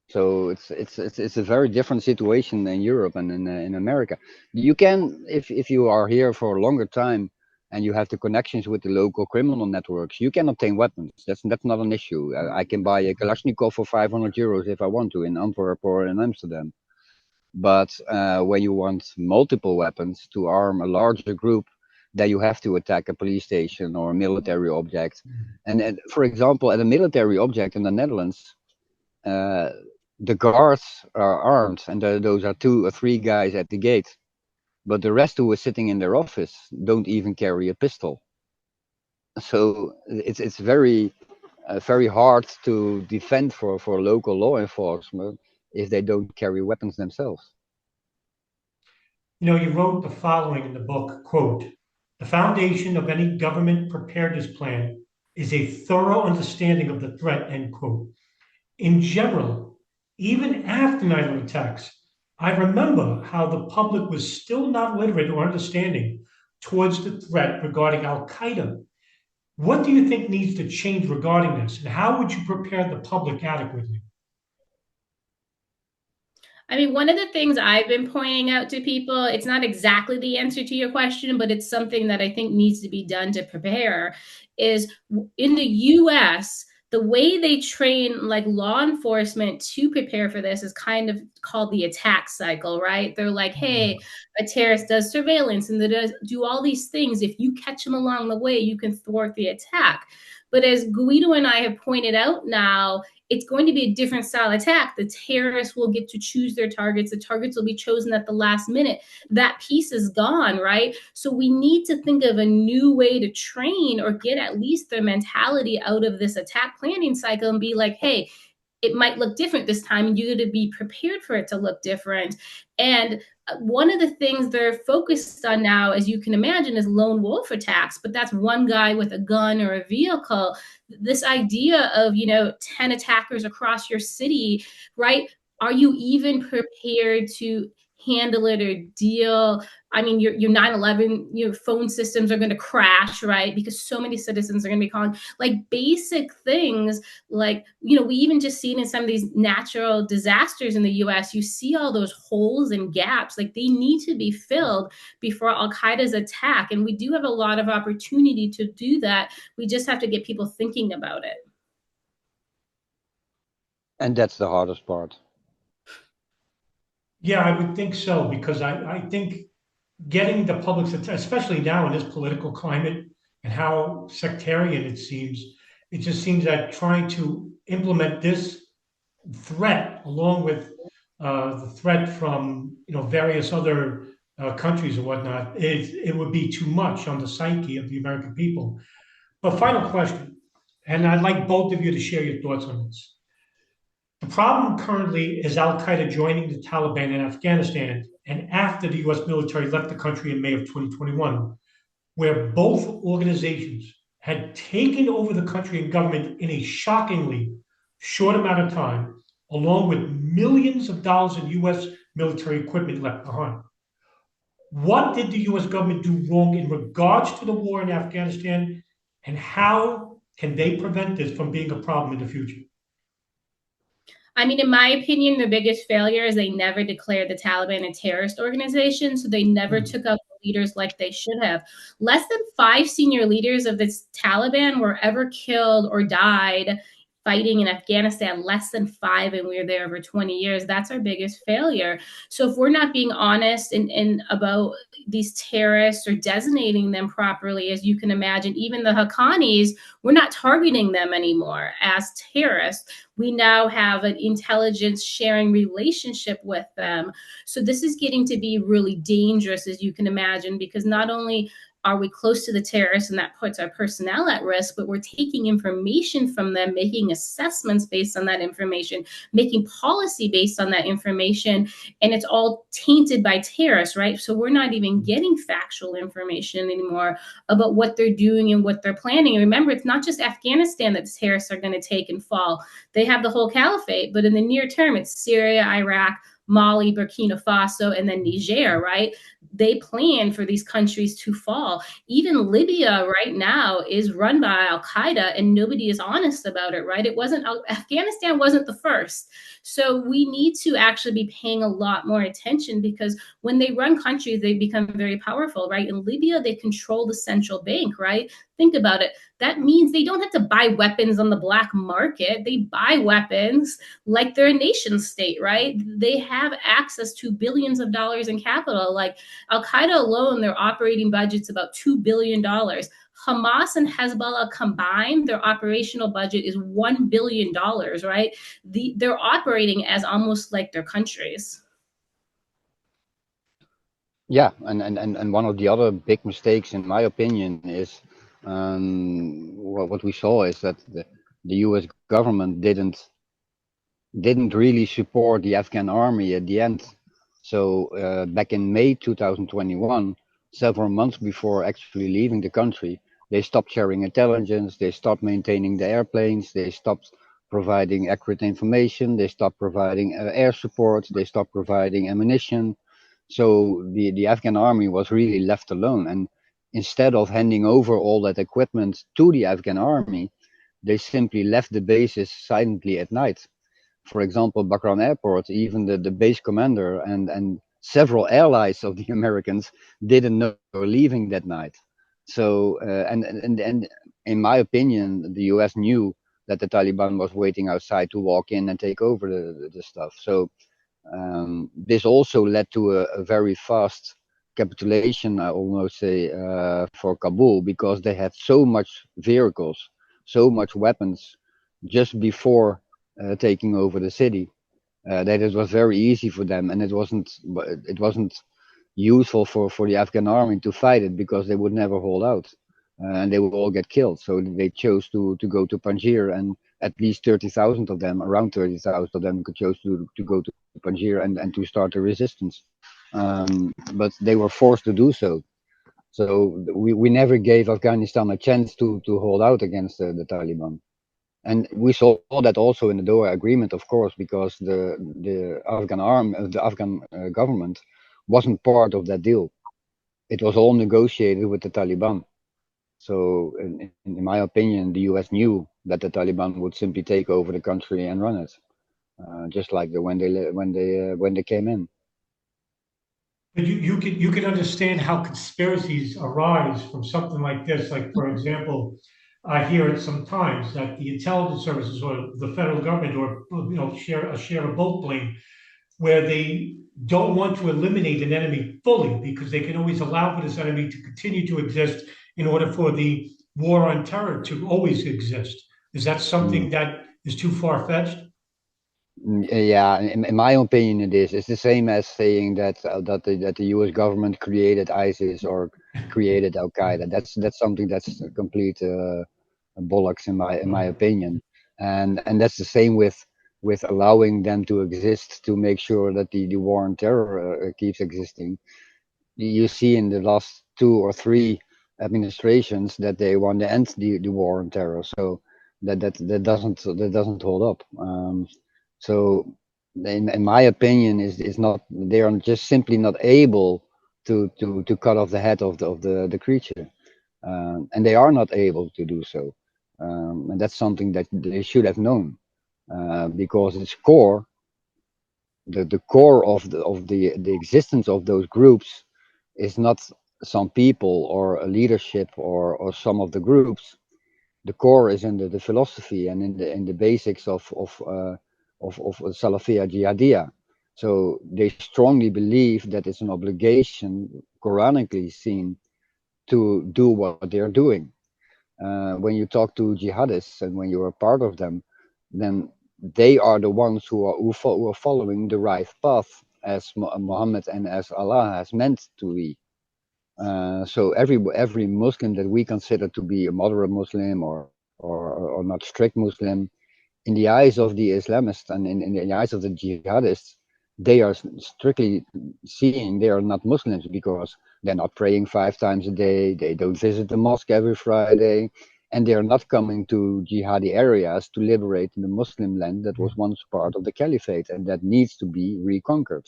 So it's a very different situation in Europe and in America. You can, if you are here for a longer time and you have the connections with the local criminal networks, you can obtain weapons. That's not an issue. I can buy a Kalashnikov for 500 euros if I want to in Antwerp or in Amsterdam. But when you want multiple weapons to arm a larger group, then you have to attack a police station or a military object. And for example, at a military object in the Netherlands, the guards are armed, and those are 2 or 3 guys at the gate. But the rest who are sitting in their office don't even carry a pistol. So it's very very hard to defend for local law enforcement if they don't carry weapons themselves. You know, you wrote the following in the book, quote, "The foundation of any government preparedness plan is a thorough understanding of the threat," end quote. In general, even after 9/11 attacks, I remember how the public was still not literate or understanding towards the threat regarding Al-Qaeda. What do you think needs to change regarding this, and how would you prepare the public adequately? I mean, one of the things I've been pointing out to people, it's not exactly the answer to your question, but it's something that I think needs to be done to prepare, is in the US, the way they train like law enforcement to prepare for this is kind of called the attack cycle, right? They're like, hey, a terrorist does surveillance and they does do all these things. If you catch them along the way, you can thwart the attack. But as Guido and I have pointed out now, it's going to be a different style attack. The terrorists will get to choose their targets. The targets will be chosen at the last minute. That piece is gone, right? So we need to think of a new way to train or get at least their mentality out of this attack planning cycle and be like, hey, it might look different this time, and you got to be prepared for it to look different. And one of the things they're focused on now, as you can imagine, is lone wolf attacks, but that's one guy with a gun or a vehicle. This idea of, 10 attackers across your city, right? Are you even prepared to handle it or deal? I mean, your 9/11, your phone systems are going to crash, right? Because so many citizens are going to be calling, like basic things, like, we even just seen in some of these natural disasters in the US, you see all those holes and gaps, like they need to be filled before Al-Qaeda's attack. And we do have a lot of opportunity to do that. We just have to get people thinking about it. And that's the hardest part. Yeah, I would think so, because I think getting the public's attention, especially now in this political climate and how sectarian it seems, it just seems that trying to implement this threat along with the threat from various other countries and whatnot, it would be too much on the psyche of the American people. But final question, and I'd like both of you to share your thoughts on this. The problem currently is Al-Qaeda joining the Taliban in Afghanistan and after the US military left the country in May of 2021, where both organizations had taken over the country and government in a shockingly short amount of time, along with millions of dollars in US military equipment left behind. What did the US government do wrong in regards to the war in Afghanistan, and how can they prevent this from being a problem in the future? I mean, in my opinion, the biggest failure is they never declared the Taliban a terrorist organization. So they never took out the leaders like they should have. Less than 5 senior leaders of this Taliban were ever killed or died fighting in Afghanistan, less than 5, and we were there over 20 years. That's our biggest failure. So if we're not being honest in about these terrorists or designating them properly, as you can imagine, even the Haqqanis, we're not targeting them anymore as terrorists. We now have an intelligence sharing relationship with them. So this is getting to be really dangerous, as you can imagine, because not only are we close to the terrorists and that puts our personnel at risk, but we're taking information from them, making assessments based on that information, making policy based on that information, and it's all tainted by terrorists, right? So we're not even getting factual information anymore about what they're doing and what they're planning. And remember, it's not just Afghanistan that the terrorists are going to take and fall. They have the whole caliphate, but in the near term, it's Syria, Iraq, Mali, Burkina Faso, and then Niger, right? They plan for these countries to fall. Even Libya right now is run by Al-Qaeda, and nobody is honest about it, right? Afghanistan wasn't the first. So we need to actually be paying a lot more attention, because when they run countries, they become very powerful, right? In Libya, they control the central bank, right? Think about it. That means they don't have to buy weapons on the black market. They buy weapons like they're a nation state, right? They have access to billions of dollars in capital. Like Al-Qaeda alone, their operating budget's about $2 billion. Hamas and Hezbollah combined, their operational budget is $1 billion, right? They're operating as almost like their countries. Yeah, and one of the other big mistakes, in my opinion, is what we saw is that the U.S. government didn't really support the Afghan army at the end. So back in May 2021, several months before actually leaving the country, they stopped sharing intelligence, they stopped maintaining the airplanes, they stopped providing accurate information, they stopped providing air support, they stopped providing ammunition. So the Afghan army was really left alone. And instead of handing over all that equipment to the Afghan army, they simply left the bases silently at night. For example, Bagram Airport, even the base commander and several allies of the Americans didn't know they were leaving that night. So, and in my opinion, the US knew that the Taliban was waiting outside to walk in and take over the stuff. So this also led to a very fast capitulation, I almost say, for Kabul, because they had so much vehicles, so much weapons just before taking over the city, that it was very easy for them, and it wasn't useful for the Afghan army to fight it because they would never hold out, and they would all get killed. So they chose to go to Panjshir, and at least 30,000 of them, around 30,000 of them, chose to go to Panjshir and to start a resistance. But they were forced to do so. So we never gave Afghanistan a chance to hold out against the Taliban. And we saw that also in the Doha Agreement, of course, because the Afghan the Afghan government wasn't part of that deal. It was all negotiated with the Taliban. So, in my opinion, the U.S. knew that the Taliban would simply take over the country and run it, just like when they came in. But you could understand how conspiracies arise from something like this. Like, for example, I hear it sometimes that the intelligence services or the federal government or share a boat plane where they don't want to eliminate an enemy fully because they can always allow for this enemy to continue to exist in order for the war on terror to always exist. Is that something that is too far-fetched? Yeah, in my opinion, it is. It's the same as saying that the U.S. government created ISIS or created Al-Qaeda. That's something that's a complete bollocks in my opinion, and that's the same with allowing them to exist to make sure that the war on terror keeps existing. You see in the last 2 or 3 administrations that they want to end the war on terror. So that doesn't hold up. So in my opinion, is not, they are just simply not able to cut off the head of the creature, and they are not able to do so, and that's something that they should have known, because its core, the core of the existence of those groups is not some people or a leadership or some of the groups. The core is in the philosophy and in the basics of Salafia Jihadiyya. So they strongly believe that it's an obligation, Quranically seen, to do what they're doing. When you talk to jihadists and when you're a part of them, then they are the ones who are following the right path, as Muhammad and as Allah has meant to be. So every Muslim that we consider to be a moderate Muslim or not strict Muslim, in the eyes of the Islamists and in the eyes of the jihadists, they are strictly seeing they are not Muslims because they're not praying 5 times a day, they don't visit the mosque every Friday, and they are not coming to jihadi areas to liberate the Muslim land that was once part of the caliphate and that needs to be reconquered.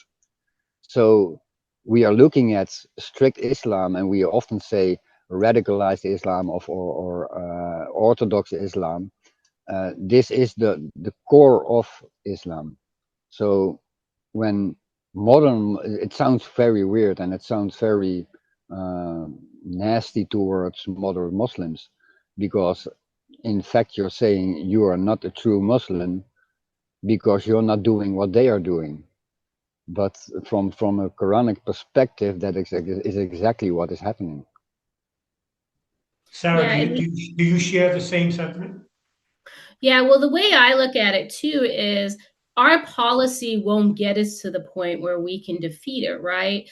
So we are looking at strict Islam, and we often say radicalized Islam or Orthodox Islam. This is the core of Islam. So when modern, it sounds very weird and it sounds very nasty towards modern Muslims, because in fact you're saying you are not a true Muslim because you're not doing what they are doing. But from a Quranic perspective, that is exactly what is happening. Sarah, Yeah, do you share the same sentiment? Yeah, well, the way I look at it too is our policy won't get us to the point where we can defeat it, right?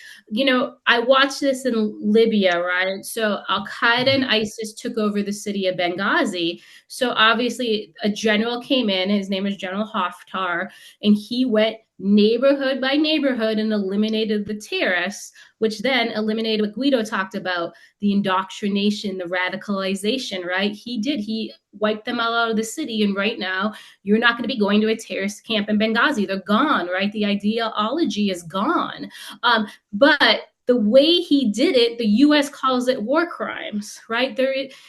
I watched this in Libya, right? So Al-Qaeda and ISIS took over the city of Benghazi. So obviously a general came in, his name is General Haftar, and he went neighborhood by neighborhood and eliminated the terrorists, which then eliminated what Guido talked about, the indoctrination, the radicalization, right? He wiped them all out of the city. And right now, you're not going to be going to a terrorist camp in Benghazi. They're gone, right? The ideology is gone. But the way he did it, the U.S. calls it war crimes, right?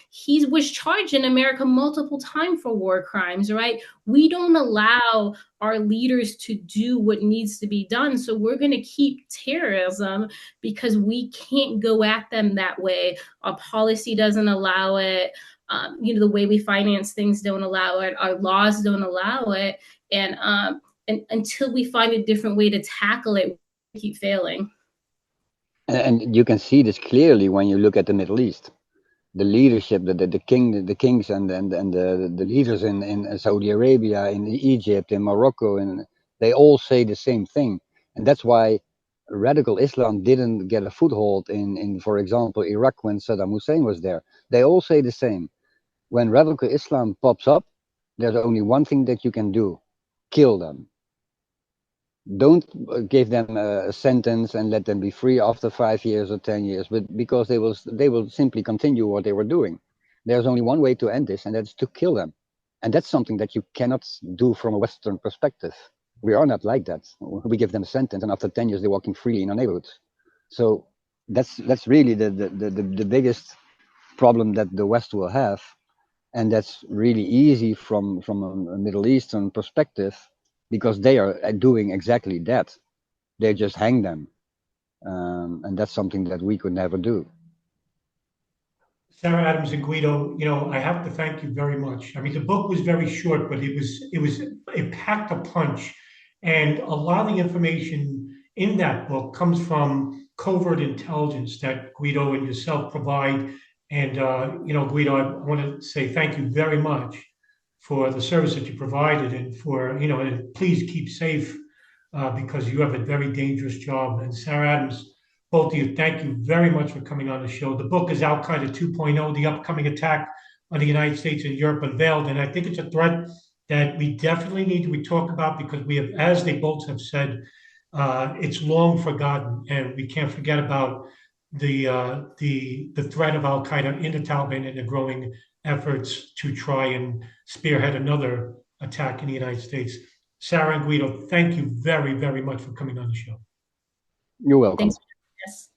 He was charged in America multiple times for war crimes, right? We don't allow our leaders to do what needs to be done. So we're going to keep terrorism because we can't go at them that way. Our policy doesn't allow it. The way we finance things don't allow it. Our laws don't allow it. And until we find a different way to tackle it, we keep failing. And you can see this clearly when you look at the Middle East. The leadership, the kings and the leaders in Saudi Arabia, in Egypt, in Morocco, and they all say the same thing. And that's why radical Islam didn't get a foothold in, for example, Iraq when Saddam Hussein was there. They all say the same. When radical Islam pops up, there's only one thing that you can do: kill them. Don't give them a sentence and let them be free after 5 years or 10 years, but because they will simply continue what they were doing. There's only one way to end this, and that's to kill them. And that's something that you cannot do from a Western perspective. We are not like that. We give them a sentence, and after 10 years, they're walking freely in our neighborhoods. So that's really the biggest problem that the West will have, and that's really easy from a Middle Eastern perspective, because they are doing exactly that. They just hang them. And that's something that we could never do. Sarah Adams and Guido, I have to thank you very much. I mean, the book was very short, but it packed a punch. And a lot of the information in that book comes from covert intelligence that Guido and yourself provide. And, Guido, I want to say thank you very much for the service that you provided, and for, and please keep safe because you have a very dangerous job. And Sarah Adams, both of you, thank you very much for coming on the show. The book is Al-Qaeda 2.0, The Upcoming Attack on the United States and Europe Unveiled. And I think it's a threat that we definitely need to talk about, because we have, as they both have said, it's long forgotten, and we can't forget about the threat of Al-Qaeda in the Taliban and the growing efforts to try and spearhead another attack in the United States. Sarah and Guido, thank you very, very much for coming on the show. You're welcome. Thanks. Yes.